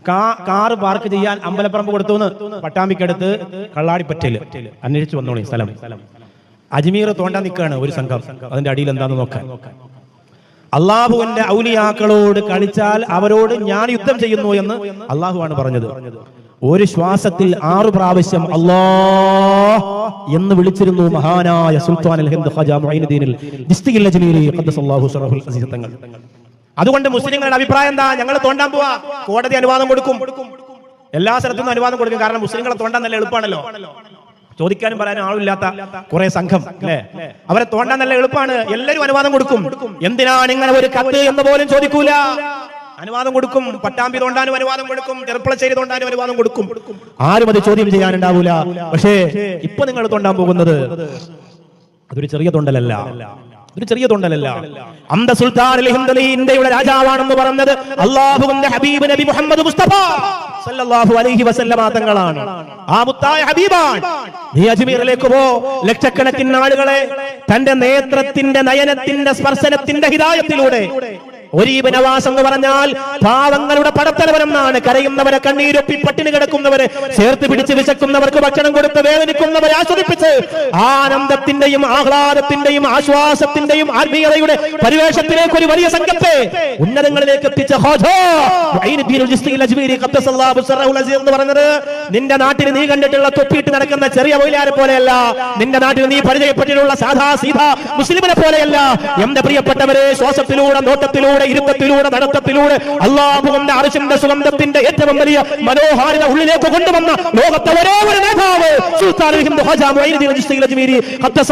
Car park ചെയ്യാൻ അമ്പലപ്പറമ്പ് കൊടുത്തുന്ന് പട്ടാമ്പിക്കടുത്ത് കള്ളാടിപ്പറ്റയില് അന്വേഷിച്ചു വന്നോളി സ്ഥലം. അജ്മീർ തോണ്ടാൻ നിൽക്കുകയാണ് ഒരു സംഘം. അതിന്റെ അടിയിൽ എന്താന്ന് നോക്കാൻ. അള്ളാഹുവിന്റെ ഔലിയാക്കളോട് കളിച്ചാൽ അവരോട് ഞാൻ യുദ്ധം ചെയ്യുന്നു എന്ന് അള്ളാഹുവാണ് പറഞ്ഞത്. ഒരു ശ്വാസത്തിൽ 6 പ്രാവശ്യം അല്ലാഹ് എന്ന് വിളിച്ചിരുന്നു മഹാനായ സുൽത്താൻ അൽ ഹിന്ദ് ഖാജ മുഈനുദ്ദീൻ ചിശ്തി അജ്മീരി ഖദ്ദസല്ലാഹു സിറഹുൽ അസീസ് തങ്ങൾ. അതുകൊണ്ട് മുസ്ലിങ്ങളുടെ അഭിപ്രായം എന്താ? ഞങ്ങൾ തോണ്ടാൻ പോവാ, കോടതി അനുവാദം കൊടുക്കും. എല്ലാ സ്ഥലത്തും അനുവാദം കൊടുക്കും. കാരണം മുസ്ലിങ്ങളെ തോണ്ടാൻ നല്ല എളുപ്പമാണല്ലോ. ചോദിക്കാനും പറയാനും ആളില്ലാത്ത കുറെ സംഘം അല്ലെ, അവരെ തോണ്ടാൻ നല്ല എളുപ്പമാണ്. എല്ലാവരും അനുവാദം കൊടുക്കും. എന്തിനാണ് ഇങ്ങനെ ഒരു കത്ത് എന്ന് പോലും ചോദിക്കൂല, അനുവാദം കൊടുക്കും. പട്ടാമ്പി തോണ്ടാനും അനുവാദം കൊടുക്കും, ചെറുപ്പളശ്ശേരി തോണ്ടാനും അനുവാദം കൊടുക്കും. ആരും അത് ചോദ്യം ചെയ്യാനുണ്ടാവൂല. പക്ഷേ ഇപ്പൊ നിങ്ങൾ തോണ്ടാൻ പോകുന്നത് അതൊരു ചെറിയ തൊണ്ടലല്ല, ഒരു ചെറിയ തൊണ്ടലല്ല. അന്ത സുൽത്താൻ അൽ ഹിന്ദ് ഇന്ത്യയുടെ രാജാവാണെന്ന് പറഞ്ഞത് അല്ലാഹുവിന്റെ ഹബീബ് നബി മുഹമ്മദ് മുസ്തഫ സല്ലല്ലാഹു അലൈഹി വസല്ലമ തങ്ങളാണ്. ആ മുത്തായ ഹബീബാണ്. നീ അജ്മീറിലേക്ക് പോ, ലക്ഷക്കണക്കിന് ആളുകളെ തന്റെ നേത്രത്തിന്റെ നയനത്തിന്റെ സ്പർശനത്തിന്റെ ഹിദായത്തിലൂടെ ഒരീബ് നവാസ് എന്ന് പറഞ്ഞാൽ പാവങ്ങളുടെ പടത്തലവനെന്നാണ്. കരയുന്നവരെ കണ്ണീരൊപ്പി പട്ടിണി കിടക്കുന്നവരെ ചേർത്ത് പിടിച്ച് വിശക്കുന്നവർക്ക് ഭക്ഷണം കൊടുത്ത് വേദനിക്കുന്നവരെ ആസ്വദിപ്പിച്ച് ആനന്ദത്തിന്റെയും ആഹ്ലാദത്തിന്റെയും ആശ്വാസത്തിന്റെയും ആത്മീയതയുടെ പരിവേഷത്തിലേക്ക് ഒരു വലിയ സംഘത്തെ ഉന്നതങ്ങളിലേക്ക് എത്തിച്ച ഖാജാ മുഈനുദ്ദീൻ ചിശ്തി അജ്മീരി ഖദ്ദസല്ലാഹു സിറഹുൽ അസീസ് എന്ന് പറഞ്ഞത് നിന്റെ നാട്ടിൽ നീ കണ്ടിട്ടുള്ള തൊപ്പിയിട്ട് നടക്കുന്ന ചെറിയ മൗലാരെ പോലെയല്ല. നിന്റെ നാട്ടിൽ നീ പരിചയപ്പെട്ടിട്ടുള്ള സാധാ സീതാ മുസ്ലിമിനെ പോലെയല്ല. എന്റെ പ്രിയപ്പെട്ടവരെ, ശ്വാസത്തിലൂടെ, നോട്ടത്തിലൂടെ, ഇരുത്തത്തിലൂടെ, നടത്തത്തിലൂടെ അല്ലാഹുവിന്റെ അർശിന്റെ സുഗന്ധത്തിന്റെ ഏറ്റവും വലിയ മനോഹാരിത ഉള്ളിലേക്ക് കൊണ്ടുവന്ന ലോകത്തെ ഒരേ ഒരു നേതാവ് സുൽത്താൻ അൽ ഹിന്ദ് ഖാജ മുഈനുദ്ദീൻ ചിശ്തി അജ്മീരി ഖദ്ദസല്ലാഹു